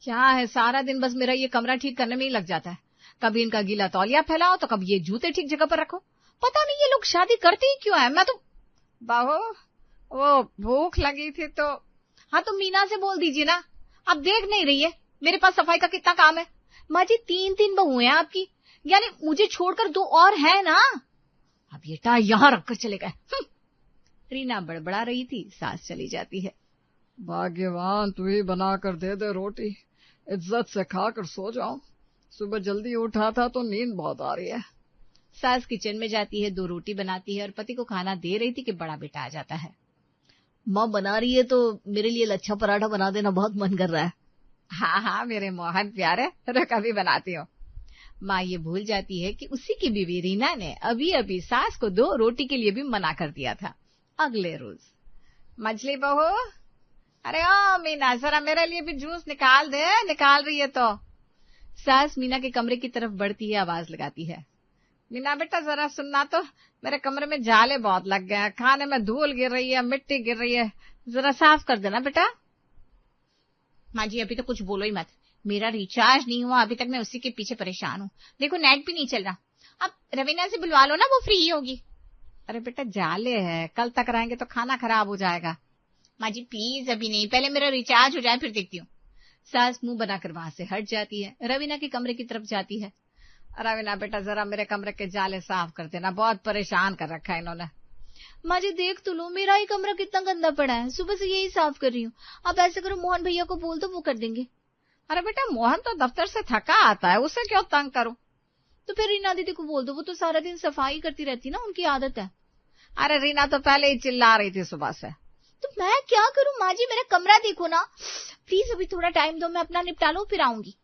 क्या है, सारा दिन बस मेरा ये कमरा ठीक करने में ही लग जाता है। कभी इनका गीला तौलिया फैलाओ तो कभी ये जूते ठीक जगह पर रखो। पता नहीं ये लोग शादी करते ही क्यों है। मैं तो बहू, वो भूख लगी थी तो। हाँ तो मीना से बोल दीजिए ना, आप देख नहीं रही है मेरे पास सफाई का कितना काम है। माँ जी 3 बहुएं हैं आपकी, यानी मुझे छोड़कर 2 और है ना। अब बेटा यहाँ रखकर चले गए। रीना बड़बड़ा रही थी, सास चली जाती है। भाग्यवान, तू ही बना कर दे दे रोटी, इज्जत से खाकर सो जाऊं। सुबह जल्दी उठा था तो नींद बहुत आ रही है। सास किचन में जाती है, 2 रोटी बनाती है और पति को खाना दे रही थी कि बड़ा बेटा आ जाता है। माँ बना रही है तो मेरे लिए लच्छा पराठा बना देना, बहुत मन कर रहा है। हाँ हाँ मेरे मोहन प्यारे, कभी बनाती हो। माँ ये भूल जाती है कि उसी की बीवी रीना ने अभी अभी सास को 2 रोटी के लिए भी मना कर दिया था। अगले रोज, मछली बहू, अरे ओ मीना जरा मेरे लिए भी जूस निकाल दे। निकाल रही है तो। सास मीना के कमरे की तरफ बढ़ती है, आवाज लगाती है। मीना बेटा जरा सुनना तो, मेरे कमरे में जाले बहुत लग गए हैं, खाने में धूल गिर रही है, मिट्टी गिर रही है, जरा साफ कर देना बेटा। माँ जी अभी तो कुछ बोलो ही मत, मेरा रिचार्ज नहीं हुआ अभी तक, मैं उसी के पीछे परेशान हूँ। देखो नेट भी नहीं चल रहा। अब रवीना से बुलवा लो ना, वो फ्री होगी। अरे बेटा जाले है, कल तक रहेंगे तो खाना खराब हो जाएगा। माँ जी प्लीज अभी नहीं, पहले मेरा रिचार्ज हो जाए फिर देखती हूँ। सास मुंह बनाकर वहां से हट जाती है, रवीना के कमरे की तरफ जाती है। रवीना बेटा जरा मेरे कमरे के जाले साफ कर देना, बहुत परेशान कर रखा है इन्होंने। माँ जी देख तो लो, मेरा ही कमरा कितना गंदा पड़ा है, सुबह से यही साफ कर रही हूँ। आप ऐसे करो, मोहन भैया को बोल दो, वो कर देंगे। अरे बेटा मोहन तो दफ्तर से थका आता है, उसे क्यों तंग करूं। तो फिर रीना दीदी को बोल दो, वो तो सारा दिन सफाई करती रहती ना, उनकी आदत है। अरे रीना तो पहले ही चिल्ला रही थी सुबह से। तो मैं क्या करूं माँ जी, मेरा कमरा देखो ना प्लीज, अभी थोड़ा टाइम दो, मैं अपना निपटा लूं फिर आऊंगी।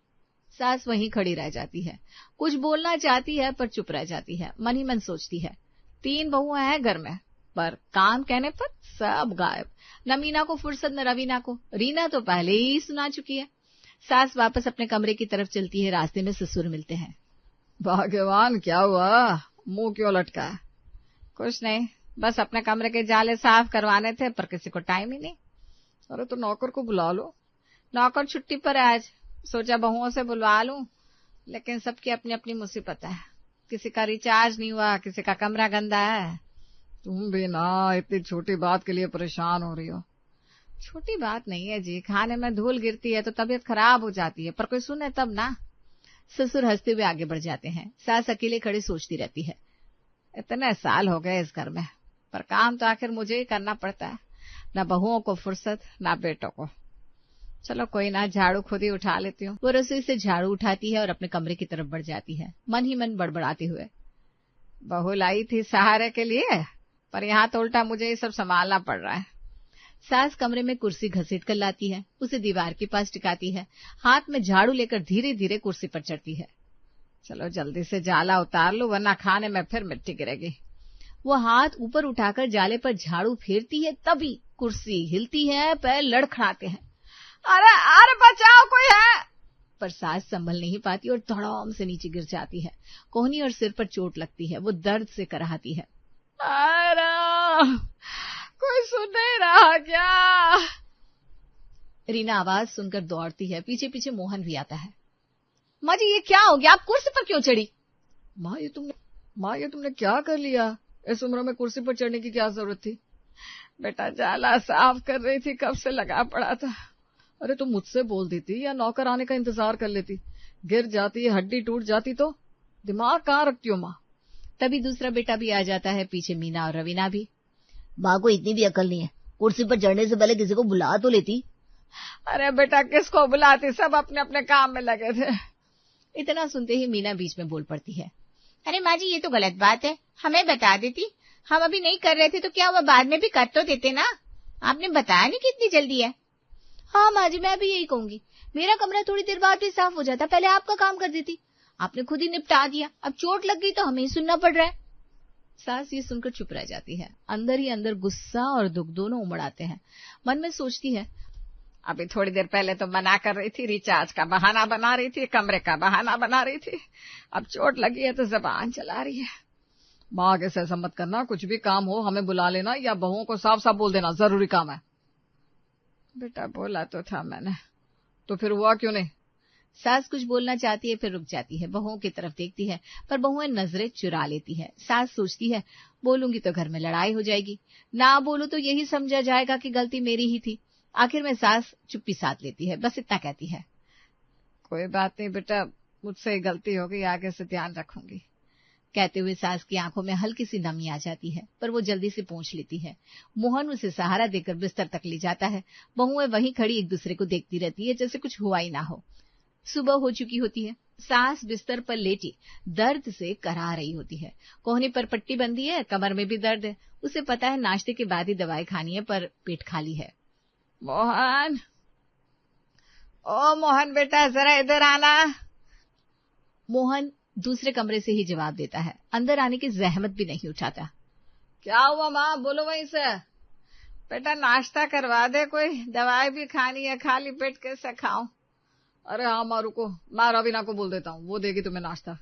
सास वहीं खड़ी रह जाती है, कुछ बोलना चाहती है पर चुप रह जाती है। मन ही मन सोचती है 3 बहुएं हैं घर में, पर काम कहने पर सब गायब। न मीना को फुर्सत न रवीना को, रीना तो पहले ही सुना चुकी है। सास वापस अपने कमरे की तरफ चलती है, रास्ते में ससुर मिलते हैं। भाग्यवान, क्या हुआ, मुंह क्यों लटका है? कुछ नहीं, बस अपने कमरे के जाले साफ करवाने थे पर किसी को टाइम ही नहीं। अरे तो नौकर को बुला लो। नौकर छुट्टी पर है आज, सोचा बहुओं से बुलवा लूं, लेकिन सबकी अपनी अपनी मुसीबत है। किसी का रिचार्ज नहीं हुआ, किसी का कमरा गंदा है। तुम भी ना इतनी छोटी बात के लिए परेशान हो रही हो। छोटी बात नहीं है जी, खाने में धूल गिरती है तो तबीयत खराब हो जाती है, पर कोई सुने तब ना। ससुर हंसते हुए आगे बढ़ जाते हैं। सास अकेले खड़ी सोचती रहती है, इतने साल हो गए इस घर में, पर काम तो आखिर मुझे ही करना पड़ता है, न बहुओं को फुर्सत न बेटों को। चलो कोई ना, झाड़ू खुद ही उठा लेती हूँ। वो रसोई से झाड़ू उठाती है और अपने कमरे की तरफ बढ़ जाती है, मन ही मन बड़बड़ाते हुए। बहू लाई थी सहारे के लिए, पर यहाँ तो उल्टा मुझे ये सब संभालना पड़ रहा है। सास कमरे में कुर्सी घसीट कर लाती है, उसे दीवार के पास टिकाती है, हाथ में झाड़ू लेकर धीरे धीरे कुर्सी पर चढ़ती है। चलो जल्दी से जाला उतार लो, वरना खाने में फिर मिट्टी गिरेगी। वो हाथ ऊपर उठाकर जाले पर झाड़ू फेरती है, तभी कुर्सी हिलती है, पैर लड़खड़ाते हैं। अरे अरे बचाओ, कोई है। पर सास संभल नहीं पाती और धड़ाम से नीचे गिर जाती है। कोहनी और सिर पर चोट लगती है, वो दर्द से कराहती है। अरे कोई सुन नहीं रहा क्या? रीना आवाज सुनकर दौड़ती है, पीछे पीछे मोहन भी आता है। माँ जी ये क्या हो गया, आप कुर्सी पर क्यों चढ़ी? माँ ये तुमने क्या कर लिया? इस उम्र में कुर्सी पर चढ़ने की क्या जरूरत थी? बेटा जाला साफ कर रही थी, कब से लगा पड़ा था। अरे तुम मुझसे बोल देती या नौकर आने का इंतजार कर लेती। गिर जाती, हड्डी टूट जाती तो? दिमाग कहाँ रखती हो माँ? तभी दूसरा बेटा भी आ जाता है, पीछे मीना और रवीना भी। माँ को इतनी भी अकल नहीं है, कुर्सी पर चढ़ने से पहले किसी को बुला तो लेती। अरे बेटा किसको बुलाती, सब अपने अपने काम में लगे थे। इतना सुनते ही मीना बीच में बोल पड़ती है। अरे माँ जी ये तो गलत बात है, हमें बता देती, हम अभी नहीं कर रहे थे तो क्या हुआ, बाद में भी कर तो देते ना, आपने बताया नहीं कितनी जल्दी है। हाँ माँ जी मैं भी यही कहूंगी, मेरा कमरा थोड़ी देर बाद भी साफ हो जाता, पहले आपका काम कर देती, आपने खुद ही निपटा दिया, अब चोट लग गई तो हमें ही सुनना पड़ रहा है। सास ये सुनकर चुप रह जाती है, अंदर ही अंदर गुस्सा और दुख दोनों उमड़ आते हैं। मन में सोचती है, अभी थोड़ी देर पहले तो मना कर रही थी, रिचार्ज का बहाना बना रही थी, कमरे का बहाना बना रही थी, अब चोट लगी है तो जबान चला रही है। माँ आगे से ऐसा मत करना, कुछ भी काम हो हमें बुला लेना या बहुओं को साफ साफ बोल देना, जरूरी काम है। बेटा बोला तो था मैंने। तो फिर हुआ क्यों नहीं? सास कुछ बोलना चाहती है, फिर रुक जाती है, बहुओं की तरफ देखती है, पर बहुएं नजरें चुरा लेती है। सास सोचती है, बोलूंगी तो घर में लड़ाई हो जाएगी, ना बोलूं तो यही समझा जाएगा कि गलती मेरी ही थी। आखिर में सास चुप्पी साध लेती है, बस इतना कहती है, कोई बात नहीं बेटा, मुझसे गलती हो गई, आगे से ध्यान रखूंगी। कहते हुए सास की आंखों में हल्की सी नमी आ जाती है, पर वो जल्दी से पोंछ लेती है। मोहन उसे सहारा देकर बिस्तर तक ले जाता है। बहुएं वहीं खड़ी एक दूसरे को देखती रहती है, जैसे कुछ हुआ ही ना हो। सुबह हो चुकी होती है। सास बिस्तर पर लेटी दर्द से करा रही होती है। कोहनी पर पट्टी बंधी है, कमर में भी दर्द है। उसे पता है नाश्ते के बाद ही दवाई खानी है, पर पेट खाली है। मोहन, ओ मोहन बेटा, जरा इधर आना। मोहन दूसरे कमरे से ही जवाब देता है, अंदर आने की जहमत भी नहीं उठाता। क्या हुआ माँ, बोलो वहीं से। बेटा नाश्ता करवा दे, कोई दवाई भी खानी है, खाली पेट कैसे खाऊं। अरे हाँ माँ रुको, मैं रवीना को बोल देता हूँ, वो देगी तुम्हें नाश्ता।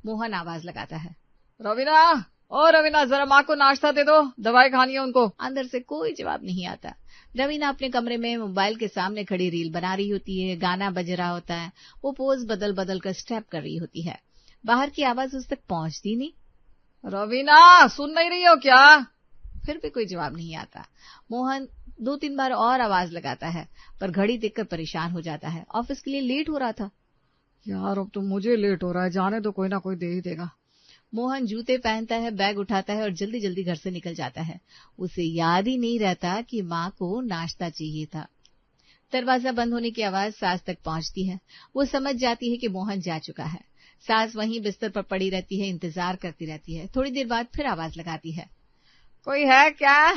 मोहन आवाज लगाता है, रवीना, ओ रवीना, जरा माँ को नाश्ता दे दो, दवाई खानी है उनको। अंदर से कोई जवाब नहीं आता। रवीना अपने कमरे में मोबाइल के सामने खड़ी रील बना रही होती है, गाना बज रहा होता है। वो पोज बदल बदल कर स्टेप कर रही होती है। बाहर की आवाज उस तक पहुंचती नहीं। रवीना, सुन नहीं रही हो क्या? फिर भी कोई जवाब नहीं आता। मोहन 2-3 बार और आवाज लगाता है, पर घड़ी देखकर परेशान हो जाता है। ऑफिस के लिए लेट हो रहा था। यार अब तो मुझे लेट हो रहा है, जाने तो कोई ना कोई दे ही देगा। मोहन जूते पहनता है, बैग उठाता है और जल्दी जल्दी घर से निकल जाता है। उसे याद ही नहीं रहता कि माँ को नाश्ता चाहिए था। दरवाजा बंद होने की आवाज सास तक पहुंचती है। वो समझ जाती है कि मोहन जा चुका है। सास वहीं बिस्तर पर पड़ी रहती है, इंतजार करती रहती है। थोड़ी देर बाद फिर आवाज लगाती है, कोई है क्या?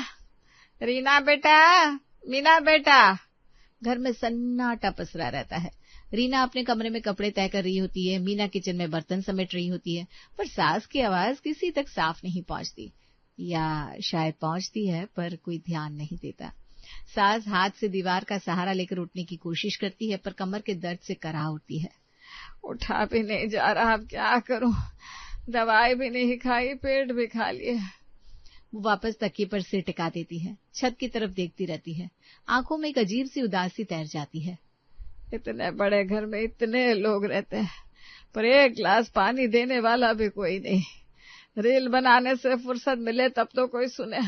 रीना बेटा, मीना बेटा। घर में सन्नाटा पसरा रहता है। रीना अपने कमरे में कपड़े तय कर रही होती है, मीना किचन में बर्तन समेट रही होती है, पर सास की आवाज किसी तक साफ नहीं पहुंचती, या शायद पहुंचती है पर कोई ध्यान नहीं देता। सास हाथ से दीवार का सहारा लेकर उठने की कोशिश करती है, पर कमर के दर्द से करा उठती है। उठा भी नहीं जा रहा, अब क्या करूं, दवाई भी नहीं खाई, पेट भी खा लिए। वो वापस तकिए पर सिर टिका देती है, छत की तरफ देखती रहती है। आंखों में एक अजीब सी उदासी तैर जाती है। इतने बड़े घर में इतने लोग रहते हैं, पर एक गिलास पानी देने वाला भी कोई नहीं। रील बनाने से फुर्सत मिले तब तो कोई सुने।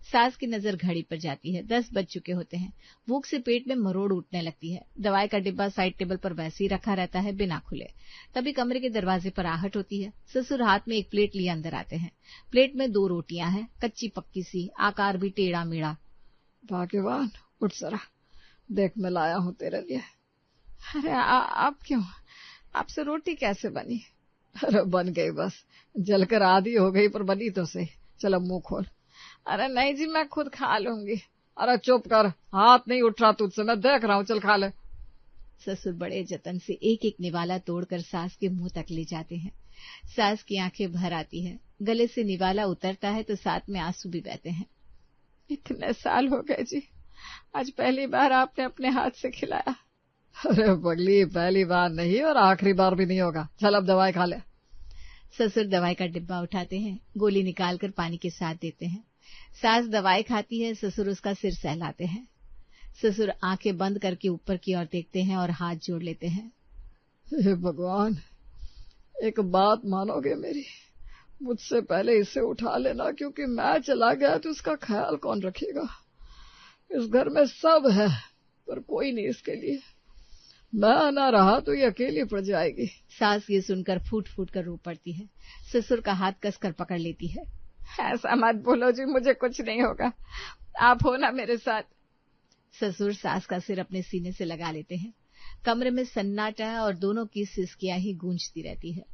सास की नजर घड़ी पर जाती है। 10 बज चुके होते हैं। भूख से पेट में मरोड़ उठने लगती है। दवाई का डिब्बा साइड टेबल पर वैसे ही रखा रहता है, बिना खुले। तभी कमरे के दरवाजे पर आहट होती है। ससुर हाथ में एक प्लेट लिए अंदर आते हैं। प्लेट में 2 रोटियां हैं, कच्ची पक्की सी, आकार भी टेढ़ा मेढ़ा। भाग्यवान, उठ जरा, देख मैं लाया हूँ तेरे लिए। अरे आप क्यों, आपसे रोटी कैसे बनी? अरे बन गई, बस जलकर आधी हो गई, पर बनी तो सही। चलो मुंह खोल। अरे नहीं जी, मैं खुद खा लूंगी। अरे चुप कर, हाथ नहीं उठ रहा तुझसे, मैं देख रहा हूँ, चल खा ले। ससुर बड़े जतन से एक एक निवाला तोड़कर सास के मुंह तक ले जाते हैं। सास की आंखें भर आती है। गले से निवाला उतरता है तो साथ में आंसू भी बहते हैं। इतने साल हो गए जी, आज पहली बार आपने अपने हाथ से खिलाया। अरे पगली, पहली बार नहीं और आखिरी बार भी नहीं होगा। चल अब दवाई खा ले। ससुर दवाई का डिब्बा उठाते हैं, गोली निकालकर पानी के साथ देते हैं। सास दवाई खाती है, ससुर उसका सिर सहलाते हैं। ससुर आंखें बंद करके ऊपर की ओर देखते हैं और हाथ जोड़ लेते हैं। हे भगवान, एक बात मानोगे मेरी, मुझसे पहले इसे उठा लेना, क्योंकि मैं चला गया तो इसका ख्याल कौन रखेगा। इस घर में सब है पर कोई नहीं इसके लिए। मैं ना रहा तो ये अकेली पड़ जाएगी। सास ये सुनकर फूट फूट कर रो पड़ती है। ससुर का हाथ कसकर पकड़ लेती है। ऐसा मत बोलो जी, मुझे कुछ नहीं होगा, आप हो ना मेरे साथ। ससुर सास का सिर अपने सीने से लगा लेते हैं। कमरे में सन्नाटा है और दोनों की सिसकियां ही गूंजती रहती है।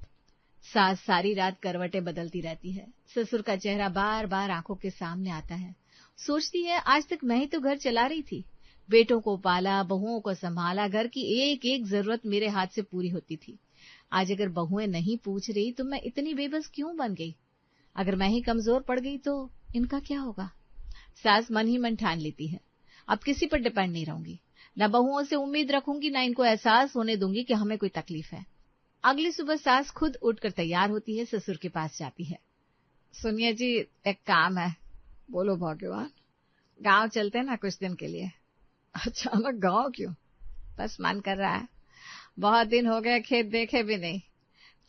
सास सारी रात करवटें बदलती रहती है। ससुर का चेहरा बार बार आंखों के सामने आता है। सोचती है, आज तक मैं ही तो घर चला रही थी, बेटों को पाला, बहुओं को संभाला, घर की एक एक जरूरत मेरे हाथ से पूरी होती थी। आज अगर बहुएं नहीं पूछ रही तो मैं इतनी बेबस क्यों बन गई? अगर मैं ही कमजोर पड़ गई तो इनका क्या होगा? सास मन ही मन ठान लेती है, अब किसी पर डिपेंड नहीं रहूंगी, न बहुओं से उम्मीद रखूंगी, न इनको एहसास होने दूंगी कि हमें कोई तकलीफ है। अगली सुबह सास खुद उठकर तैयार होती है, ससुर के पास जाती है। सुनिए जी, एक काम है। बोलो भाग्यवान। गांव चलते हैं ना कुछ दिन के लिए। अचानक गांव क्यों? बस मन कर रहा है, बहुत दिन हो गए खेत देखे भी नहीं।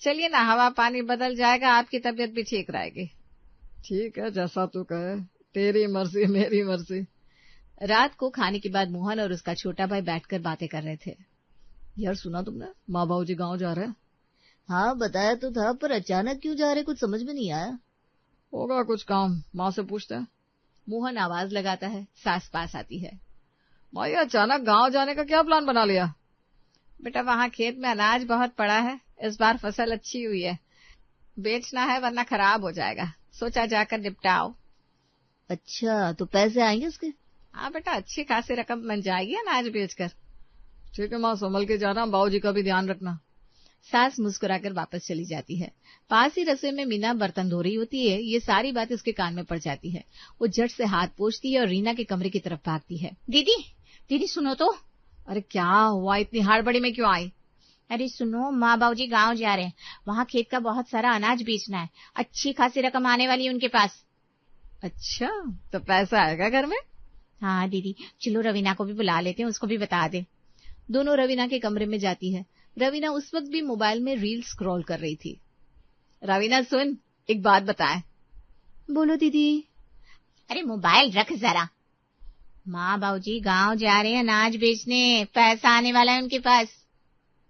चलिए ना, हवा पानी बदल जाएगा, आपकी तबीयत भी ठीक रहेगी। ठीक है, जैसा तू कहे, तेरी मर्जी मेरी मर्जी। रात को खाने के बाद मोहन और उसका छोटा भाई बैठकर बातें कर रहे थे। यार सुना तुमने, माँ बाबू जी गाँव जा रहे हैं? हाँ बताया तो था, पर अचानक क्यों जा रहे कुछ समझ में नहीं आया। होगा कुछ काम, माँ से पूछते हैं। मोहन आवाज लगाता है। सास पास आती है। भाई अचानक गांव जाने का क्या प्लान बना लिया? बेटा वहाँ खेत में अनाज बहुत पड़ा है, इस बार फसल अच्छी हुई है, बेचना है वरना खराब हो जाएगा, सोचा जाकर निपटाओ। अच्छा, तो पैसे आएंगे उसके? हाँ बेटा, अच्छी खासी रकम बन जाएगी अनाज बेचकर। ठीक है माँ, संभल के जाना, बाबूजी का भी ध्यान रखना। सास मुस्कुराकर वापस चली जाती है। पास ही रसोई में मीना बर्तन धो रही होती है। ये सारी बात उसके कान में पड़ जाती है। वो झट से हाथ पोंछती है और रीना के कमरे की तरफ भागती है। दीदी, दीदी सुनो तो। अरे क्या हुआ, इतनी हड़बड़ी में क्यों आई? अरे सुनो, माँ बाबूजी गाँव जा रहे हैं, वहाँ खेत का बहुत सारा अनाज बेचना है, अच्छी खासी रकम आने वाली है उनके पास। अच्छा, तो पैसा आएगा घर में? हाँ दीदी, चलो रवीना को भी बुला लेते हैं, उसको भी बता दे। दोनों रवीना के कमरे में जाती है। रवीना उस वक्त भी मोबाइल में रील स्क्रॉल कर रही थी। रवीना सुन, एक बात बताए। बोलो दीदी। अरे मोबाइल रख जरा। माँ बाबूजी गांव जा रहे हैं अनाज बेचने, पैसा आने वाला है उनके पास।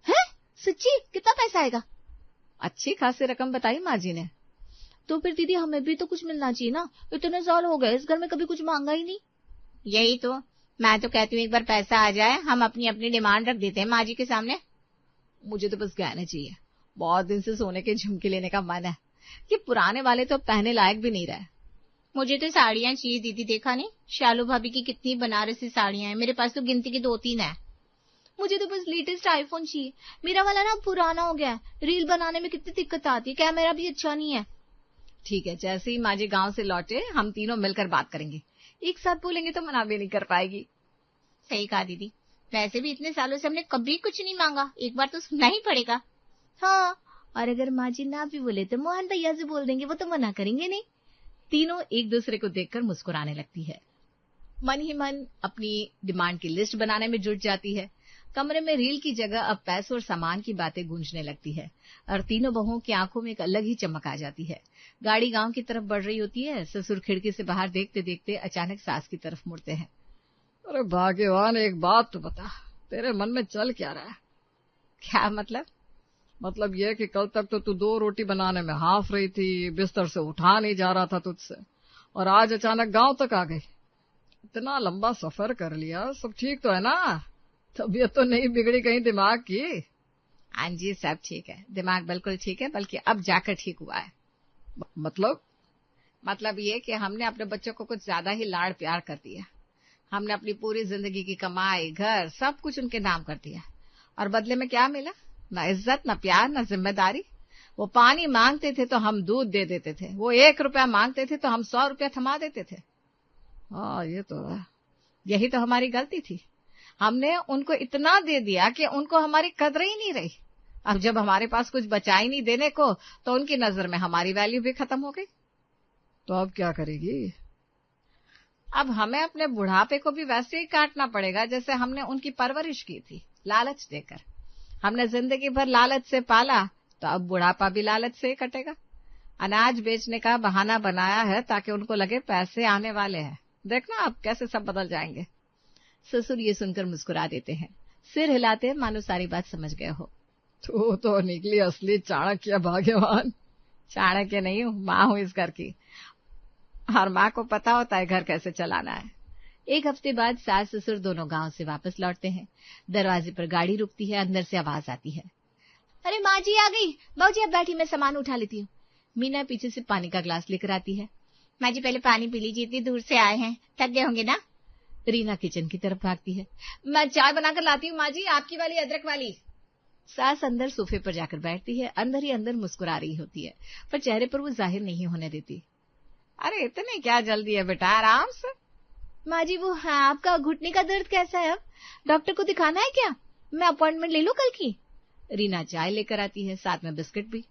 है? सच्ची? कितना पैसा आएगा? अच्छी खासी रकम बताई माँ जी ने। तो फिर दीदी हमें भी तो कुछ मिलना चाहिए ना, इतने साल हो गए इस घर में कभी कुछ मांगा ही नहीं। यही तो मैं तो कहती हूँ, एक बार पैसा आ जाए, हम अपनी अपनी डिमांड रख देते हैं माँ जी के सामने। मुझे तो बस गहने चाहिए, बहुत दिन से सोने के झुमके लेने का मन है, ये पुराने वाले तो पहने लायक भी नहीं रहे। मुझे तो साड़ियां चाहिए दीदी, देखा नहीं शालू भाभी की कितनी बनारसी साड़ियां हैं, मेरे पास तो गिनती की 2-3 है। मुझे तो बस लेटेस्ट आईफोन चाहिए, मेरा वाला ना पुराना हो गया है, रील बनाने में कितनी दिक्कत आती है, कैमरा भी अच्छा नहीं है। ठीक है, जैसे ही माँ जी गाँव से लौटे हम तीनों मिलकर बात करेंगे, एक साथ बोलेंगे तो मना भी नहीं कर पाएगी। सही कहा दीदी, वैसे भी इतने सालों से हमने कभी कुछ नहीं मांगा, एक बार तो सुनना ही पड़ेगा। हाँ, और अगर माँ जी ना भी बोले तो मोहन भैया से बोल देंगे, वो तो मना करेंगे नहीं। तीनों एक दूसरे को देखकर मुस्कुराने लगती है। मन ही मन अपनी डिमांड की लिस्ट बनाने में जुट जाती है। कमरे में रील की जगह अब पैसे और सामान की बातें गूंजने लगती है और तीनों बहुओं की आंखों में एक अलग ही चमक आ जाती है। गाड़ी गांव की तरफ बढ़ रही होती है। ससुर खिड़की से बाहर देखते देखते अचानक सास की तरफ मुड़ते हैं। अरे भाग्यवान, एक बात तो बता, तेरे मन में चल क्या रहा है? क्या मतलब? मतलब यह कि कल तक तो तू 2 रोटी बनाने में हाफ रही थी, बिस्तर से उठा नहीं जा रहा था तुझसे, और आज अचानक गांव तक आ गई। इतना लंबा सफर कर लिया, सब ठीक तो है ना? तबीयत तो नहीं बिगड़ी कहीं दिमाग की? हाँ जी, सब ठीक है, दिमाग बिल्कुल ठीक है, बल्कि अब जाकर ठीक हुआ है। मतलब ये कि हमने अपने बच्चों को कुछ ज्यादा ही लाड़ प्यार कर दिया। हमने अपनी पूरी जिंदगी की कमाई, घर, सब कुछ उनके नाम कर दिया, और बदले में क्या मिला? न इज्जत, न प्यार, न जिम्मेदारी। वो पानी मांगते थे तो हम दूध दे देते थे, वो 1 रुपया मांगते थे तो हम 100 रुपया थमा देते थे। हाँ ये तो है। यही तो हमारी गलती थी, हमने उनको इतना दे दिया कि उनको हमारी कदर ही नहीं रही। अब जब हमारे पास कुछ बचा ही नहीं देने को, तो उनकी नजर में हमारी वैल्यू भी खत्म हो गई। तो अब क्या करेगी? अब हमें अपने बुढ़ापे को भी वैसे ही काटना पड़ेगा जैसे हमने उनकी परवरिश की थी, लालच देकर। हमने जिंदगी भर लालच से पाला, तो अब बुढ़ापा भी लालच से ही कटेगा। अनाज बेचने का बहाना बनाया है ताकि उनको लगे पैसे आने वाले हैं। देखना अब कैसे सब बदल जाएंगे। ससुर ये सुनकर मुस्कुरा देते हैं, सिर हिलाते मानो सारी बात समझ गए हो। तू तो निकली असली चाणक्य, भाग्यवान। चाणक्य नहीं हूँ, माँ हूँ इस घर की, और माँ को पता होता है घर कैसे चलाना है। 1 हफ्ते बाद सास ससुर दोनों गांव से वापस लौटते हैं। दरवाजे पर गाड़ी रुकती है, अंदर से आवाज आती है, अरे माँ जी आ गई। बाबूजी अब बैठी, मैं सामान उठा लेती हूँ। मीना पीछे से पानी का ग्लास लेकर आती है। माँ जी पहले पानी पी लीजिए, इतनी दूर से आए हैं, थक गए होंगे ना। रीना किचन की तरफ भागती है। मैं चाय बनाकर लाती हूँ माँ जी, आपकी वाली, अदरक वाली। सास अंदर सोफे पर जाकर बैठती है, अंदर ही अंदर मुस्कुरा रही होती है, पर चेहरे पर वो जाहिर नहीं होने देती। अरे इतनी क्या जल्दी है बेटा, आराम से। माँ जी वो है, आपका घुटने का दर्द कैसा है? अब डॉक्टर को दिखाना है क्या? मैं अपॉइंटमेंट ले लूं कल की? रीना चाय लेकर आती है, साथ में बिस्किट भी।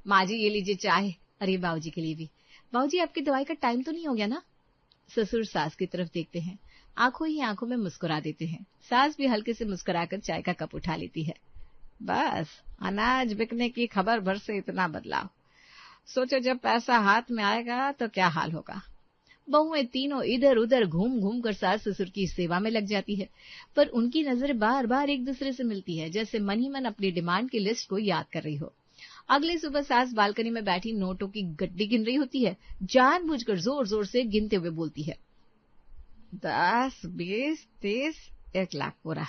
माँ जी ये लीजिए चाय। अरे बाबूजी के लिए भी। बाबूजी आपकी दवाई का टाइम तो नहीं हो गया ना? ससुर सास की तरफ देखते हैं, आंखों ही आंखों में मुस्कुरा देते हैं। सास भी हल्के से मुस्कुराकर चाय का कप उठा लेती है। बस अनाज बिकने की खबर भर से इतना बदलाव। सोचो जब पैसा हाथ में आएगा तो क्या हाल होगा। बहुएं तीनों इधर उधर घूम घूम कर सास ससुर की सेवा में लग जाती है, पर उनकी नजर बार बार एक दूसरे से मिलती है, जैसे मन ही मन अपनी डिमांड की लिस्ट को याद कर रही हो। अगली सुबह सास बालकनी में बैठी नोटों की गड्डी गिन रही होती है। जानबूझकर जोर जोर से गिनते हुए बोलती है, 10, 20, 30, 1 लाख पूरा।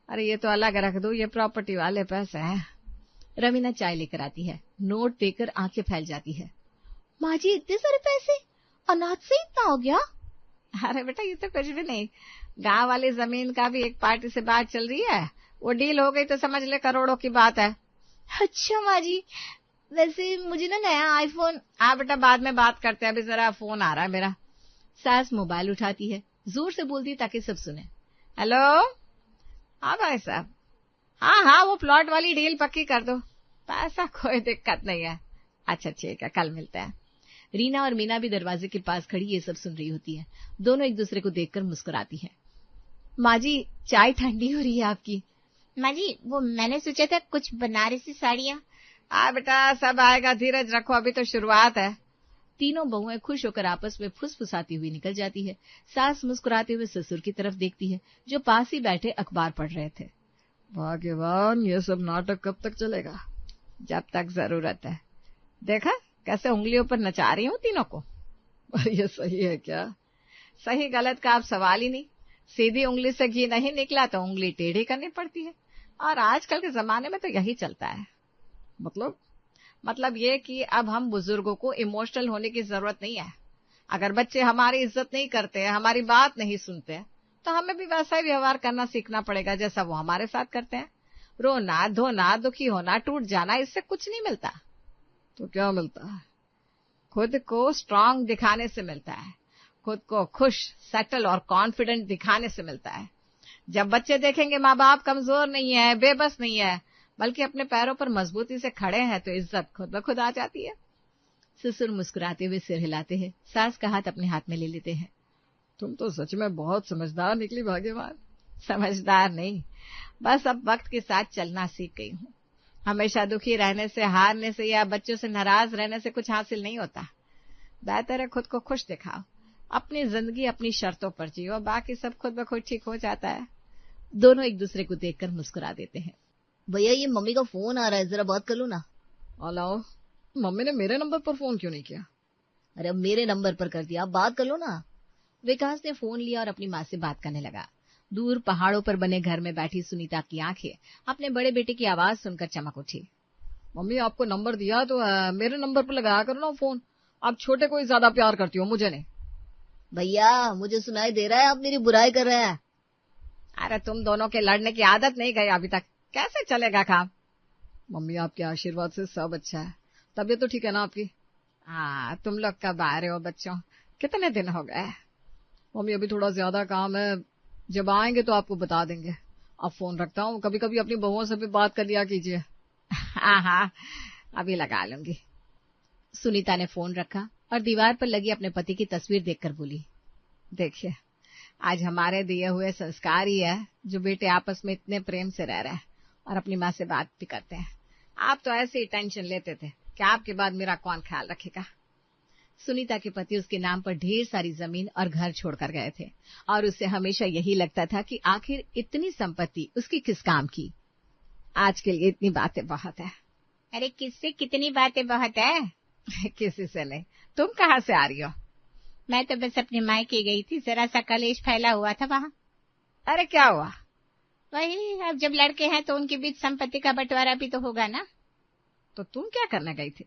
अरे ये तो अलग रख दो, ये प्रॉपर्टी वाले पैसे हैं। रवीना चाय लेकर आती है, नोट देकर आंखें फैल जाती है। माँ जी इतने सारे पैसे, अनाज से इतना हो गया? अरे बेटा ये तो कुछ भी नहीं, गांव वाली जमीन का भी एक पार्टी से बात चल रही है, वो डील हो गई तो समझ ले करोड़ों की बात है। अच्छा माँ जी, वैसे मुझे ना नया आईफोन। हाँ बेटा बाद में बात करते हैं, अभी जरा फोन आ रहा है मेरा। सास मोबाइल उठाती है, जोर से बोलती ताकि सब सुने। हेलो, हाँ भाई साहब, हाँ वो प्लॉट वाली डील पक्की कर दो, पैसा कोई दिक्कत नहीं है। अच्छा ठीक है, कल मिलते हैं। रीना और मीना भी दरवाजे के पास खड़ी ये सब सुन रही होती है। दोनों एक दूसरे को देखकर मुस्कुराती है। माँ जी चाय ठंडी हो रही है आपकी। माँ जी वो मैंने सोचा था कुछ बनारसी साड़ियाँ। हाँ बेटा सब आएगा, धीरज रखो, अभी तो शुरुआत है। तीनों बहुएं खुश होकर आपस में फुसफुसाती हुई निकल जाती है। सास मुस्कुराते हुए ससुर की तरफ देखती है, जो पास ही बैठे अखबार पढ़ रहे थे। भाग्यवान, ये सब नाटक कब तक चलेगा? जब तक जरूरत है। देखा कैसे उंगलियों पर नचा रही हूँ तीनों को। ये सही है क्या? सही गलत का आप सवाल ही नहीं। सीधी उंगली से घी नहीं निकला तो उंगली टेढ़ी करनी पड़ती है, और आजकल के जमाने में तो यही चलता है। मतलब ये कि अब हम बुजुर्गों को इमोशनल होने की जरूरत नहीं है। अगर बच्चे हमारी इज्जत नहीं करते, हमारी बात नहीं सुनते, तो हमें भी वैसा ही व्यवहार करना सीखना पड़ेगा जैसा वो हमारे साथ करते हैं। रोना धोना, दुखी होना, टूट जाना, इससे कुछ नहीं मिलता। तो क्या मिलता है? खुद को स्ट्रांग दिखाने से मिलता है, खुद को खुश, सेटल और कॉन्फिडेंट दिखाने से मिलता है। जब बच्चे देखेंगे माँ बाप कमजोर नहीं है, बेबस नहीं है, बल्कि अपने पैरों पर मजबूती से खड़े हैं, तो इज्जत खुद ब खुद आ जाती है। ससुर मुस्कुराते हुए सिर हिलाते हैं, सास का हाथ अपने हाथ में ले लेते हैं। तुम तो सच में बहुत समझदार निकली भाग्यवान। समझदार नहीं, बस अब वक्त के साथ चलना सीख गई हूँ। हमेशा दुखी रहने से, हारने से या बच्चों से नाराज रहने से कुछ हासिल नहीं होता। बेहतर है खुद को खुश दिखाओ, अपनी जिंदगी अपनी शर्तों पर जियो, बाकी सब खुद ब खुद ठीक हो जाता है। दोनों एक दूसरे को देखकर मुस्कुरा देते हैं। भैया ये मम्मी का फोन आ रहा है, जरा बात कर लो ना। लाओ, मम्मी ने मेरे नंबर पर फोन क्यों नहीं किया? अरे अब मेरे नंबर पर कर दिया, आप बात कर लो ना। विकास ने फोन लिया और अपनी माँ से बात करने लगा। दूर पहाड़ों पर बने घर में बैठी सुनीता की आंखें अपने बड़े बेटे की आवाज सुनकर चमक उठी। मम्मी आपको नंबर दिया तो मेरे नंबर पर लगाया करो ना फोन। आप छोटे को ही ज्यादा प्यार करती हो, मुझे नहीं। भैया मुझे सुनाई दे रहा है आप मेरी बुराई कर रहे हैं। अरे तुम दोनों के लड़ने की आदत नहीं गई अभी तक, कैसे चलेगा काम? मम्मी आपके आशीर्वाद से सब अच्छा है। तबीयत तो ठीक है ना आपकी? हाँ, तुम लोग कब आ रहे हो बच्चों? कितने दिन हो गए? मम्मी अभी थोड़ा ज्यादा काम है, जब आएंगे तो आपको बता देंगे। अब फोन रखता हूँ, कभी कभी अपनी बहुओं से भी बात कर लिया कीजिए। हाँ अभी लगा लूंगी। सुनीता ने फोन रखा और दीवार पर लगी अपने पति की तस्वीर देखकर बोली, देखिए आज हमारे दिए हुए संस्कार ही है जो बेटे आपस में इतने प्रेम से रह रहे हैं और अपनी माँ से बात भी करते हैं। आप तो ऐसे ही टेंशन लेते थे कि आपके बाद मेरा कौन ख्याल रखेगा। सुनीता के पति उसके नाम पर ढेर सारी जमीन और घर छोड़कर गए थे, और उसे हमेशा यही लगता था कि आखिर इतनी संपत्ति उसकी किस काम की। आज के लिए इतनी बातें बहुत है। अरे किससे कितनी बातें बहुत है? किसी से नहीं। तुम कहाँ से आ रही हो? मैं तो बस अपने मायके गई थी, जरा सा कलेश फैला हुआ था वहाँ। अरे क्या हुआ? वही, अब जब लड़के हैं तो उनके बीच संपत्ति का बंटवारा भी तो होगा ना। तो तुम क्या करने गई थी?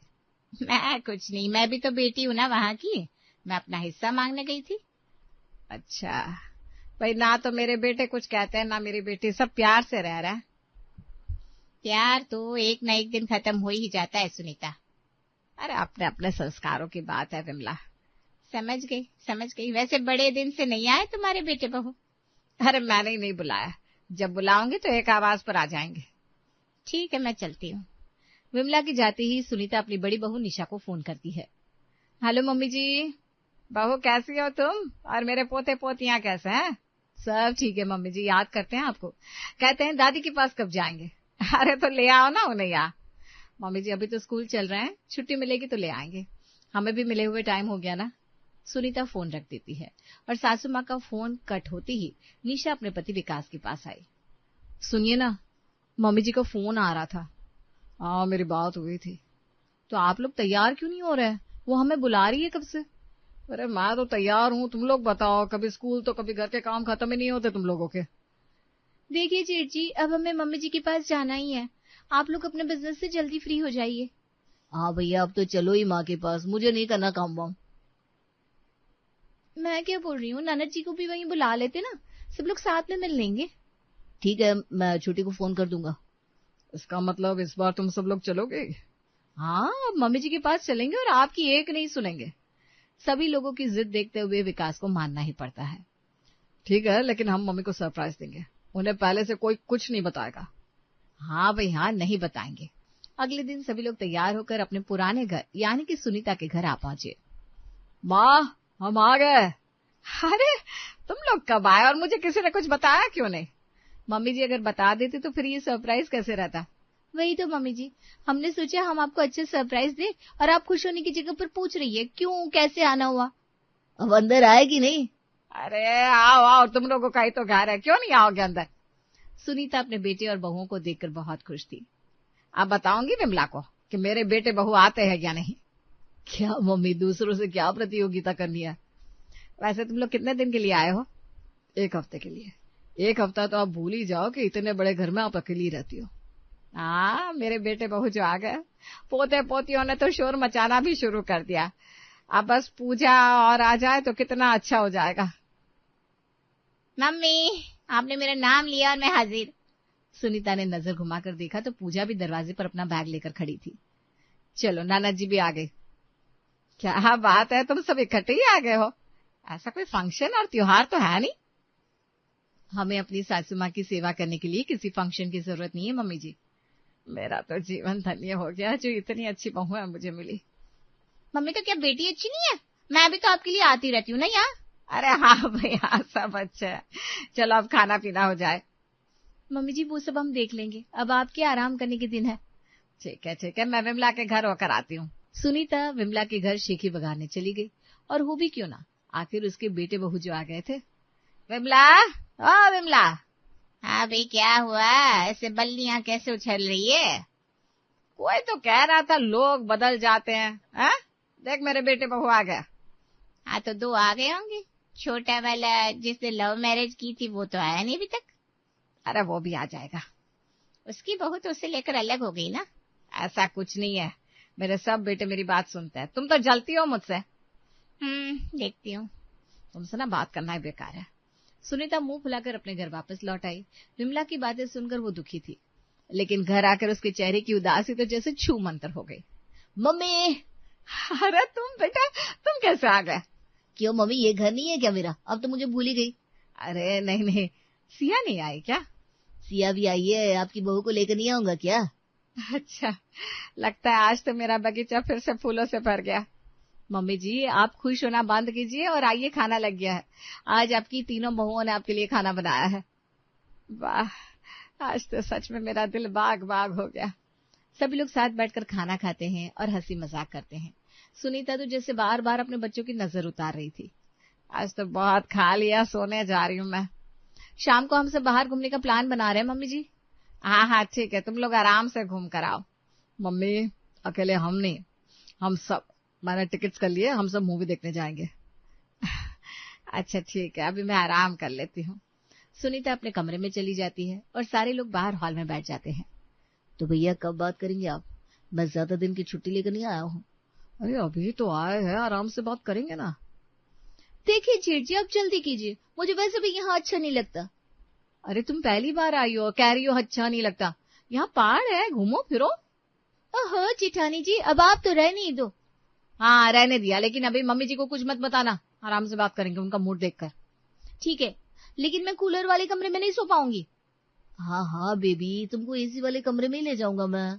मैं कुछ नहीं, मैं भी तो बेटी हूँ ना वहाँ की, मैं अपना हिस्सा मांगने गई थी। अच्छा भाई, ना तो मेरे बेटे कुछ कहते हैं ना मेरी बेटी, सब प्यार से रह रहा है। प्यार तो एक न एक दिन खत्म हो ही जाता है सुनीता। अरे अपने अपने संस्कारों की बात है विमला। समझ गई। वैसे बड़े दिन से नहीं आए तुम्हारे बेटे बहू? अरे मैंने ही नहीं बुलाया, जब बुलाऊंगी तो एक आवाज पर आ जाएंगे। ठीक है मैं चलती हूँ। विमला की जाते ही सुनीता अपनी बड़ी बहू निशा को फोन करती है। हेलो मम्मी जी। बहू कैसी हो तुम, और मेरे पोते पोतियां कैसे हैं? सब ठीक है मम्मी जी, याद करते हैं आपको। कहते हैं दादी के पास कब जाएंगे। अरे तो ले आओ ना उन्हें यहाँ। मम्मी जी अभी तो स्कूल चल रहे हैं, छुट्टी मिलेगी तो ले आएंगे। हमें भी मिले हुए टाइम हो गया ना। सुनीता फोन रख देती है और सासू माँ का फोन कट होते ही निशा अपने पति विकास के पास आई। सुनिए ना, मम्मी जी का फोन आ रहा था। हाँ, मेरी बात हुई थी। तो आप लोग तैयार क्यों नहीं हो रहे? वो हमें बुला रही है कब से। अरे मैं तो तैयार हूँ, तुम लोग बताओ। कभी स्कूल तो कभी घर के काम खत्म ही नहीं होते तुम लोगों के। देखिए जेठ जी, अब हमें मम्मी जी के पास जाना ही है। आप लोग अपने बिजनेस से जल्दी फ्री हो जाइए। हाँ भैया, अब तो चलो ही माँ के पास, मुझे नहीं करना काम वाम। मैं क्या बोल रही हूँ, ननद जी को भी वहीं बुला लेते ना, सब लोग साथ में मिल लेंगे। ठीक है, मैं छोटी को फोन कर दूंगा। इसका मतलब इस बार तुम सब लोग चलोगे? हाँ, अब मम्मी जी के पास चलेंगे और आपकी एक नहीं सुनेंगे। सभी लोगों की जिद देखते हुए विकास को मानना ही पड़ता है। ठीक है, लेकिन हम मम्मी को सरप्राइज देंगे, उन्हें पहले से कोई कुछ नहीं बताएगा। हाँ भाई हाँ, नहीं बताएंगे। अगले दिन सभी लोग तैयार होकर अपने पुराने घर यानी कि सुनीता के घर आ पहुंचे। माँ, हम आ गए। अरे तुम लोग कब आए और मुझे किसी ने कुछ बताया क्यों नहीं? मम्मी जी अगर बता देती तो फिर ये सरप्राइज कैसे रहता। वही तो मम्मी जी, हमने सोचा हम आपको अच्छे सरप्राइज दे और आप खुश होने की जगह पर पूछ रही है क्यों, कैसे आना हुआ। अब अंदर आएगी नहीं? अरे आओ आओ, तुम लोगों का ही तो घर है, क्यों नहीं आओगे अंदर। सुनीता अपने बेटे और बहुओं को देखकर बहुत खुश थी। आप बताऊंगी विमला को कि मेरे बेटे बहू आते हैं या नहीं। क्या मम्मी, दूसरों से क्या प्रतियोगिता करनी है। वैसे तुम लोग कितने दिन के लिए आए हो? 1 हफ्ते के लिए। 1 हफ्ता तो आप भूल ही जाओ कि इतने बड़े घर में आप अकेली रहती हो। हाँ, मेरे बेटे बहू जो आ गए, पोते पोतियों ने तो शोर मचाना भी शुरू कर दिया। अब बस पूजा और आ जाए तो कितना अच्छा हो जाएगा। मम्मी, आपने मेरा नाम लिया और मैं हाजिर। सुनीता ने नजर घुमाकर देखा तो पूजा भी दरवाजे पर अपना बैग लेकर खड़ी थी। चलो, नाना जी भी आ गए। क्या बात है, तुम सब इकट्ठे ही आ गए हो। ऐसा कोई फंक्शन और त्योहार तो है नहीं। हमें अपनी सासू माँ की सेवा करने के लिए किसी फंक्शन की जरूरत नहीं है मम्मी जी। मेरा तो जीवन धन्य हो गया जो इतनी अच्छी बहू है मुझे मिली। मम्मी तो क्या बेटी अच्छी नहीं है? मैं भी तो आपके लिए आती रहती हूँ ना यहाँ। अरे हाँ भाई हाँ, सब अच्छा है। चलो अब खाना पीना हो जाए। मम्मी जी वो सब हम देख लेंगे, अब आपके आराम करने के दिन है। ठीक है, मैं विमला के घर होकर आती हूँ। सुनीता विमला के घर शेखी बगाने चली गई और हो भी क्यों ना, आखिर उसके बेटे बहू जो आ गए थे। विमला, ओ विमला। हाँ भाई, क्या हुआ? ऐसे बल्लियां कैसे उछल रही है? कोई तो कह रहा था लोग बदल जाते हैं। देख मेरे बेटे बहू आ गया। हाँ तो 2 आ गए होंगे। छोटा वाला जिसने लव मैरिज की थी वो तो आया नहीं अभी तक। अरे वो भी आ जाएगा। उसकी बहू तो उससे लेकर अलग हो गई ना। ऐसा कुछ नहीं है, मेरे सब बेटे मेरी बात सुनते हैं। तुम तो जलती हो मुझसे। देखती हूँ। तुमसे ना बात करना ही बेकार है। सुनीता मुंह फुलाकर अपने घर वापस लौट आई। विमला की बातें सुनकर वो दुखी थी, लेकिन घर आकर उसके चेहरे की उदासी तो जैसे छू मंतर हो गई। मम्मी, अरे तुम बेटा, तुम कैसे आ गए? क्यों मम्मी, ये घर नहीं है क्या मेरा? अब तो मुझे भूल ही गई। अरे नहीं, सिया नहीं आई क्या? सिया भी आई है, आपकी बहू को लेकर नहीं आऊंगा क्या? अच्छा, लगता है आज तो मेरा बगीचा फिर से फूलों से भर गया। मम्मी जी आप खुश होना बंद कीजिए और आइए, खाना लग गया है। आज आपकी तीनों बहुओं ने आपके लिए खाना बनाया है। वाह, आज तो सच में मेरा दिल बाग बाग हो गया। सभी लोग साथ बैठकर खाना खाते हैं और हंसी मजाक करते हैं। सुनीता तो जैसे बार बार अपने बच्चों की नजर उतार रही थी। आज तो बहुत खा लिया, सोने जा रही हूँ मैं। शाम को हम सब बाहर घूमने का प्लान बना रहे हैं मम्मी जी। हाँ ठीक है, तुम लोग आराम से घूम कर आओ। मम्मी अकेले हम नहीं, हम सब, मैंने टिकट्स कर लिए, हम सब मूवी देखने जाएंगे। अच्छा ठीक है, अभी मैं आराम कर लेती हूँ। सुनीता अपने कमरे में चली जाती है और सारे लोग बाहर हॉल में बैठ जाते हैं। तो भैया कब बात करेंगे आप? मैं ज्यादा दिन की छुट्टी लेकर नहीं आया हूँ। अरे अभी तो आए हैं, आराम से बात करेंगे ना। देखिए जेठ जी, आप जल्दी कीजिए, मुझे वैसे भी यहाँ अच्छा नहीं लगता। अरे तुम पहली बार आई हो, कह रही हो अच्छा नहीं लगता। यहाँ पहाड़ है, घूमो फिरो। ओहो जेठानी जी, अब आप तो रहने ही दो। हाँ रहने दिया, लेकिन अभी मम्मी जी को कुछ मत बताना, आराम से बात करेंगे उनका मूड देखकर। ठीक है, लेकिन मैं कूलर वाले कमरे में नहीं सो पाऊंगी। हाँ बेबी, तुमको एसी वाले कमरे में ही ले जाऊंगा मैं।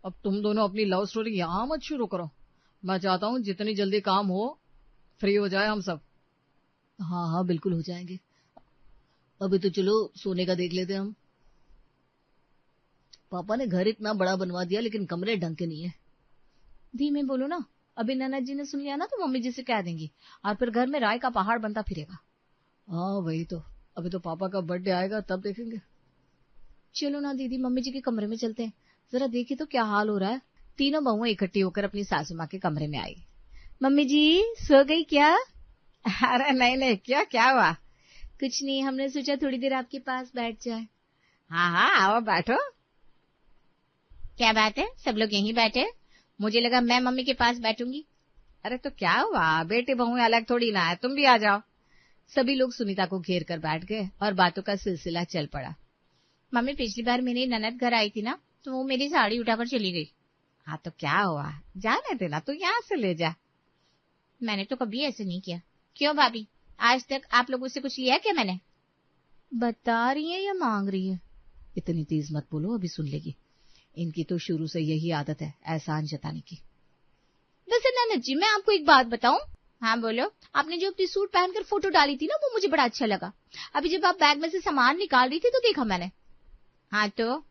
अब तुम दोनों अपनी लव स्टोरी यहाँ मत शुरू करो। मैं चाहता हूँ जितनी जल्दी काम हो, फ्री हो जाए हम सब। हाँ बिल्कुल हो जाएंगे। अभी तो चलो सोने का देख लेते हम। पापा ने घर इतना बड़ा बनवा दिया लेकिन कमरे ढंग के नहीं है। धीमे बोलो ना, अभी ननद जी ने सुन लिया ना तो मम्मी जी से कह देंगी और फिर घर में राय का पहाड़ बनता फिरेगा। हाँ वही तो, अभी तो पापा का बर्थडे आएगा तब देखेंगे। चलो ना दीदी, मम्मी जी के कमरे में चलते हैं, जरा देखिए तो क्या हाल हो रहा है। तीनों बहुएं इकट्ठी होकर अपनी सासू माँ के कमरे में आई। मम्मी जी सो गई क्या? अरे नहीं, क्या हुआ? कुछ नहीं, हमने सोचा थोड़ी देर आपके पास बैठ जाए। हाँ आओ बैठो। क्या बात है, सब लोग यहीं बैठे? मुझे लगा मैं मम्मी के पास बैठूंगी। अरे तो क्या हुआ, बेटी बहुएं अलग थोड़ी ना है, तुम भी आ जाओ। सभी लोग सुनीता को घेर कर बैठ गए और बातों का सिलसिला चल पड़ा। मम्मी पिछली बार मेरी ननद घर आई थी ना तो वो मेरी साड़ी उठाकर चली गई। हाँ तो क्या हुआ, जाने देना, तू यहाँ से ले जा। मैंने तो कभी ऐसे नहीं किया। क्यों भाभी, आज तक आप लोगों से कुछ लिया क्या मैंने? बता रही है या मांग रही है? इतनी तेज मत बोलो, अभी सुन लेगी। इनकी तो शुरू से यही आदत है एहसान जताने की। वैसे ननद जी मैं आपको एक बात बताऊं? हाँ बोलो। आपने जो अपनी सूट पहनकर फोटो डाली थी ना वो मुझे बड़ा अच्छा लगा। अभी जब आप बैग में से सामान निकाल रही थी तो देखा मैंने। हाँ तो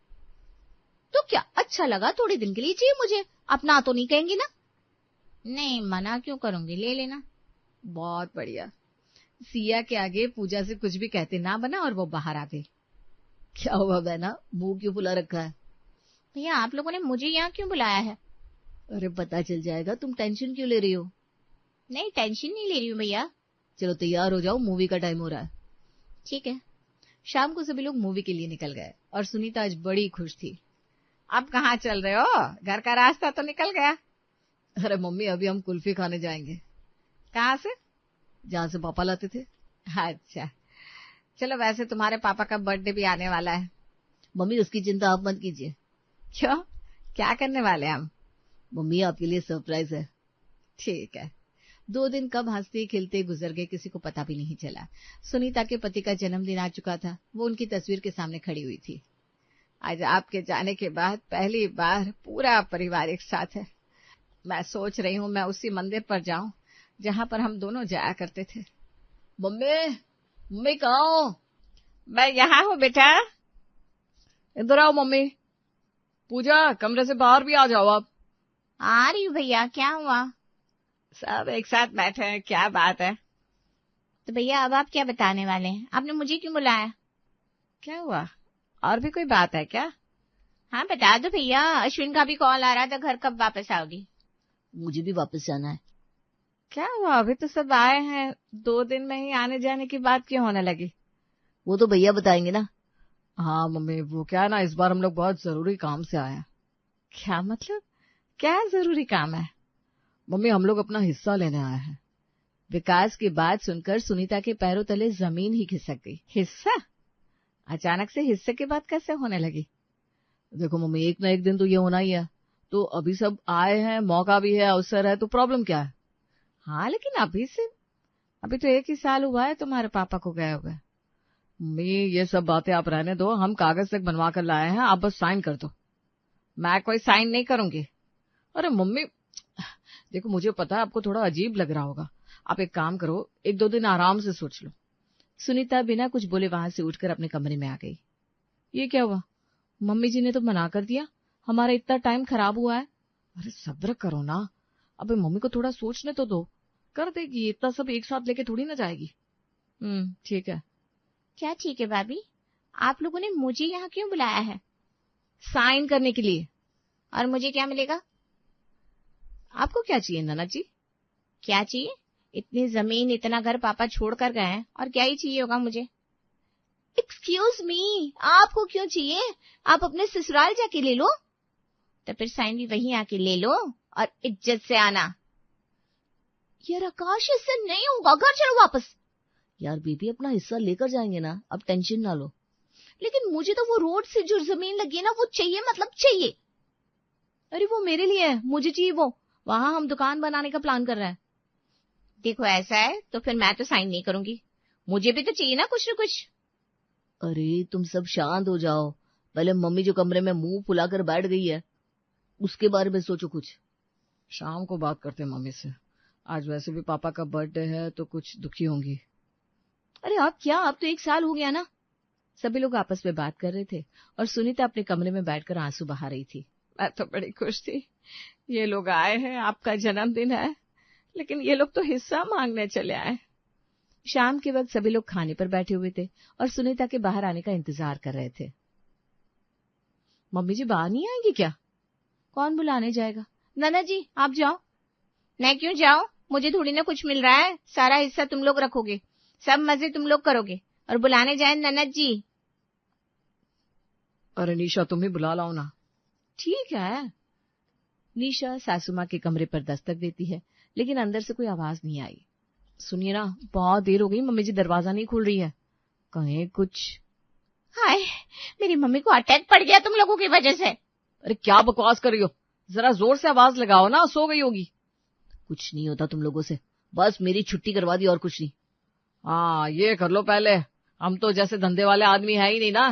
क्या अच्छा लगा, थोड़े दिन के लिए चाहिए मुझे, अपना तो नहीं कहेंगी ना? नहीं मना क्यों करूंगी, ले लेना। बहुत बढ़िया। सिया के आगे पूजा से कुछ भी कहते ना बना और वो बाहर आ गई। क्या हुआ बहना, मुंह क्यों फुला रखा है? भैया आप लोगों ने मुझे यहाँ क्यों बुलाया है? अरे पता चल जाएगा, तुम टेंशन क्यों ले रही हो? नहीं टेंशन नहीं ले रही हूँ भैया। चलो तैयार हो जाओ, मूवी का टाइम हो रहा है। ठीक है। शाम को सभी लोग मूवी के लिए निकल गए और सुनीता आज बड़ी खुश थी। अब कहाँ चल रहे हो, घर का रास्ता तो निकल गया। अरे मम्मी अभी हम कुल्फी खाने जाएंगे। कहाँ से? जहाँ से पापा लाते थे। अच्छा चलो, वैसे तुम्हारे पापा का बर्थडे भी आने वाला है। मम्मी उसकी चिंता आप मत कीजिए। क्यों, क्या करने वाले हम? मम्मी आपके लिए सरप्राइज है। ठीक है। 2 दिन कब हंसते खिलते गुजर गए किसी को पता भी नहीं चला। सुनीता के पति का जन्मदिन आ चुका था, वो उनकी तस्वीर के सामने खड़ी हुई थी। आज आपके जाने के बाद पहली बार पूरा परिवार एक साथ है। मैं सोच रही हूँ मैं उसी मंदिर पर जाऊं जहाँ पर हम दोनों जाया करते थे। मम्मी कहाँ हो? मैं यहाँ हूँ बेटा। इधर आओ मम्मी। पूजा कमरे से बाहर भी आ जाओ आप। आ रही हूँ भैया, क्या हुआ? सब एक साथ बैठे हैं, क्या बात है? तो भैया अब आप क्या बताने वाले हैं, आपने मुझे क्यों बुलाया? क्या हुआ, और भी कोई बात है क्या? हाँ बता दो भैया, अश्विन का भी कॉल आ रहा था, घर कब वापस आओगी? मुझे भी वापस जाना है। क्या हुआ, अभी तो सब आए हैं, 2 दिन में ही आने जाने की बात क्यों होने लगी? वो तो भैया बताएंगे ना। हाँ मम्मी, वो क्या है ना, इस बार हम लोग बहुत जरूरी काम से आए हैं। क्या मतलब, क्या जरूरी काम है? मम्मी हम लोग अपना हिस्सा लेने आए हैं। विकास की बात सुनकर सुनीता के पैरों तले जमीन ही खिसक गई। हिस्सा? अचानक से हिस्से की बात कैसे होने लगी? देखो मम्मी, एक ना एक दिन तो ये होना ही है, तो अभी सब आए हैं, मौका भी है, अवसर है, तो प्रॉब्लम क्या है? हाँ लेकिन अभी तो 1 ही साल हुआ है तुम्हारे पापा को गए हुए। मम्मी ये सब बातें आप रहने दो, हम कागज तक बनवा कर लाए हैं, आप बस साइन कर दो। मैं कोई साइन नहीं करूंगी। अरे मम्मी देखो, मुझे पता है आपको थोड़ा अजीब लग रहा होगा, आप एक काम करो, 1-2 दिन आराम से सोच लो। सुनीता बिना कुछ बोले वहां से उठकर अपने कमरे में आ गई। ये क्या हुआ, मम्मी जी ने तो मना कर दिया, हमारा इतना टाइम खराब हुआ है। अरे सब्र करो ना, अबे मम्मी को थोड़ा सोचने तो दो, कर देगी, इतना सब एक साथ लेके थोड़ी ना जाएगी। ठीक है। क्या ठीक है भाभी, आप लोगों ने मुझे यहाँ क्यों बुलाया है? साइन करने के लिए। और मुझे क्या मिलेगा? आपको क्या चाहिए नाना जी? क्या चाहिए, इतनी जमीन इतना घर पापा छोड़ कर गए हैं, और क्या ही चाहिए होगा मुझे? एक्सक्यूज मी, आपको क्यों चाहिए? आप अपने ससुराल जाके ले लो। तो फिर साइन भी वहीं आके ले लो और इज्जत से आना। यार आकाश, इससे नहीं होगा, घर चलो वापस। यार बेबी अपना हिस्सा लेकर जाएंगे ना, अब टेंशन ना लो। लेकिन मुझे तो वो रोड से जो जमीन लगी है ना वो चाहिए, मतलब चाहिए। अरे वो मेरे लिए है, मुझे चाहिए वो, वहां हम दुकान बनाने का प्लान कर रहे हैं। देखो ऐसा है तो फिर मैं तो साइन नहीं करूंगी, मुझे भी तो चाहिए ना कुछ न कुछ। अरे तुम सब शांत हो जाओ, पहले मम्मी जो कमरे में मुंह फुलाकर बैठ गई है उसके बारे में सोचो कुछ। शाम को बात करते हैं मम्मी से, आज वैसे भी पापा का बर्थडे है तो कुछ दुखी होंगी। अरे अब क्या, अब तो 1 साल हो गया ना, सभी लोग आपस में बात कर रहे थे और सुनीता अपने कमरे में बैठकर आंसू बहा रही थी। मैं तो बड़ी खुश थी, ये लोग आए हैं, आपका जन्मदिन है, लेकिन ये लोग तो हिस्सा मांगने चले आए। शाम के वक्त सभी लोग खाने पर बैठे हुए थे और सुनीता के बाहर आने का इंतजार कर रहे थे। मम्मी जी बाहर नहीं आएंगी क्या? कौन बुलाने जाएगा? नाना जी आप जाओ। मैं क्यों जाऊं? मुझे थोड़ी ना कुछ मिल रहा है, सारा हिस्सा तुम लोग रखोगे, सब मजे तुम लोग करोगे, और बुलाने जाए ननद जी। अरे निशा तुम ही बुला लाओ ना। ठीक है। निशा सासू माँ के कमरे पर दस्तक देती है, लेकिन अंदर से कोई आवाज नहीं आई। सुनिए ना, बहुत देर हो गई, मम्मी जी दरवाजा नहीं खोल रही है, कहीं कुछ। हाय, मेरी मम्मी को अटैक पड़ गया तुम लोगों की वजह से। अरे क्या बकवास कर रही हो, जरा जोर से आवाज लगाओ ना, सो गई होगी। कुछ नहीं होता तुम लोगों से, बस मेरी छुट्टी करवा दी और कुछ नहीं। हाँ ये कर लो पहले, हम तो जैसे धंधे वाले आदमी है ही नहीं ना।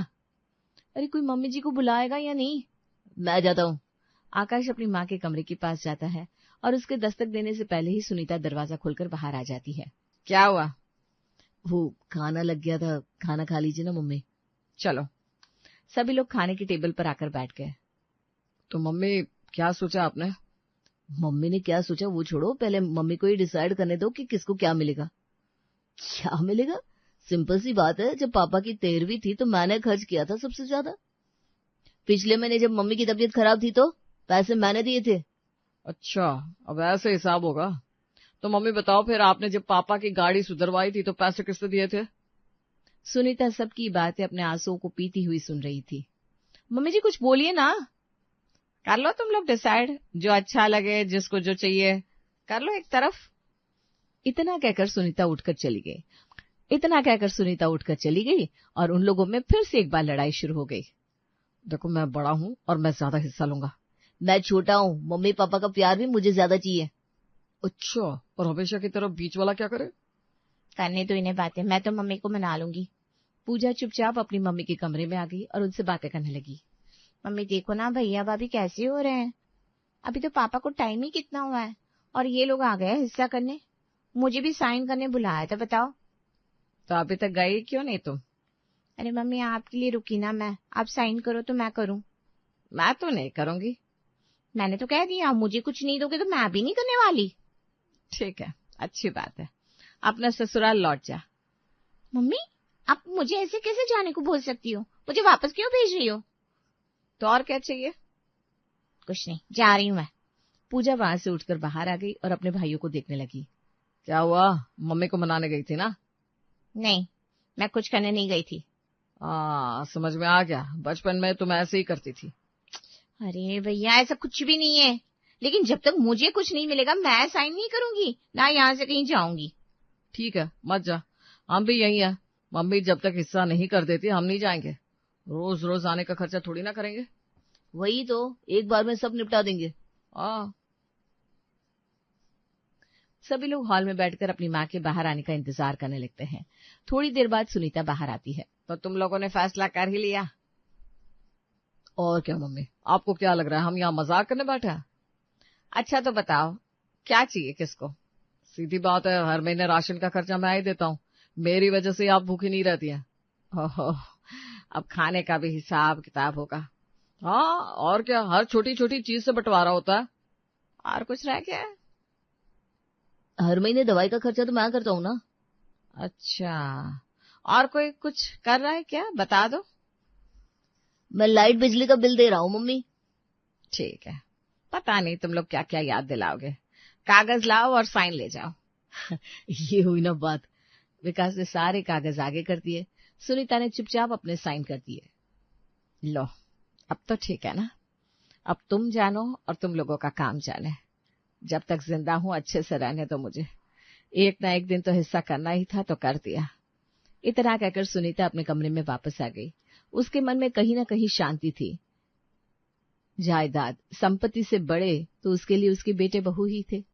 अरे कोई मम्मी जी को बुलाएगा या नहीं? मैं जाता हूँ। आकाश अपनी माँ के कमरे के पास जाता है और उसके दस्तक देने से पहले ही सुनीता दरवाजा खोलकर बाहर आ जाती है। क्या हुआ? वो खाना लग गया था, खाना खा लीजिए ना मम्मी। चलो। सभी लोग खाने की टेबल पर आकर बैठ गए। तो मम्मी क्या सोचा आपने? मम्मी ने क्या सोचा वो छोड़ो, पहले मम्मी को ही डिसाइड करने दो कि किसको क्या मिलेगा। क्या मिलेगा? सिंपल सी बात है, जब पापा की 13वीं थी तो मैंने खर्च किया था सबसे ज्यादा। पिछले महीने जब मम्मी की तबीयत खराब थी तो पैसे मैंने दिए थे। अच्छा, अब ऐसे हिसाब होगा। तो मम्मी बताओ फिर, आपने जब पापा की गाड़ी सुधरवाई थी तो पैसे किससे दिए थे? सुनीता सबकी बातें अपने आंसुओं को पीती हुई सुन रही थी। मम्मी जी कुछ बोलिए ना। कर लो तुम लोग डिसाइड, जो अच्छा लगे, जिसको जो चाहिए कर लो एक तरफ। इतना कहकर सुनीता उठकर चली गई और उन लोगों में फिर से एक बार लड़ाई शुरू हो गई। देखो मैं बड़ा हूँ और मैं ज्यादा हिस्सा लूंगा। मैं छोटा हूँ, मम्मी पापा का प्यार भी मुझे ज्यादा चाहिए। अच्छा, और हमेशा की तरफ बीच वाला क्या करे? करने तो इन्हें बातें, मैं तो मम्मी को मना लूंगी। पूजा चुपचाप अपनी मम्मी के कमरे में आ गई और उनसे बातें करने लगी। मम्मी देखो ना, भैया भाभी कैसे हो रहे हैं, अभी तो पापा को टाइम ही कितना हुआ है और ये लोग आ गए हिस्सा करने। मुझे भी साइन करने बुलाया था, बताओ। तो अभी तक गई क्यों नहीं तुम? अरे मम्मी आपके लिए रुकी ना मैं, आप साइन करो तो मैं करूं। मैं तो नहीं करूंगी। मैंने तो कह दिया, मुझे कुछ नहीं दोगे तो मैं भी नहीं करने वाली। ठीक है, अच्छी बात है, अपना ससुराल लौट जा। मम्मी आप मुझे ऐसे कैसे जाने को बोल सकती हो, मुझे वापस क्यों भेज रही हो? तो और क्या चाहिए? कुछ नहीं, जा रही हूँ मैं। पूजा वहां से उठकर बाहर आ गई और अपने भाइयों को देखने लगी। क्या हुआ, मम्मी को मनाने गई थी ना? नहीं, मैं कुछ करने नहीं गई थी। समझ में आ गया, बचपन में तुम ऐसे ही करती थी। अरे भैया ऐसा कुछ भी नहीं है, लेकिन जब तक मुझे कुछ नहीं मिलेगा मैं साइन नहीं करूंगी, ना यहाँ से कहीं जाऊंगी। ठीक है मत जा, हम भी यही है, मम्मी जब तक हिस्सा नहीं कर देती हम नहीं जाएंगे। रोज रोज आने का खर्चा थोड़ी ना करेंगे। वही तो, एक बार में सब निपटा देंगे। सभी लोग हॉल में बैठकर अपनी माँ के बाहर आने का इंतजार करने लगते हैं। थोड़ी देर बाद सुनीता बाहर आती है। तो तुम लोगों ने फैसला कर ही लिया? और क्या मम्मी, आपको क्या लग रहा है हम यहाँ मजाक करने बैठे हैं? अच्छा तो बताओ क्या चाहिए किसको? सीधी बात है, हर महीने राशन का खर्चा मैं ही देता हूँ, मेरी वजह से आप भूखी नहीं रहती हैं। ओहो, अब खाने का भी हिसाब किताब होगा। हाँ और क्या, हर छोटी छोटी चीज से बंटवारा होता है। और कुछ रह गया है? हर महीने दवाई का खर्चा तो मैं करता हूँ ना। अच्छा, और कोई कुछ कर रहा है क्या, बता दो। मैं लाइट बिजली का बिल दे रहा हूँ मम्मी। ठीक है, पता नहीं तुम लोग क्या क्या याद दिलाओगे। कागज लाओ और साइन ले जाओ। ये हुई ना बात। विकास ने सारे कागज आगे कर दिए, सुनीता ने चुपचाप अपने साइन कर दिए। लो अब तो ठीक है ना, अब तुम जानो और तुम लोगों का काम जाने। जब तक जिंदा हूं अच्छे से रहने दो मुझे, एक ना एक दिन तो हिस्सा करना ही था तो कर दिया। इतना कहकर सुनीता अपने कमरे में वापस आ गई। उसके मन में कहीं न कहीं शांति थी। जायदाद संपत्ति से बड़े तो उसके लिए उसके बेटे बहू ही थे।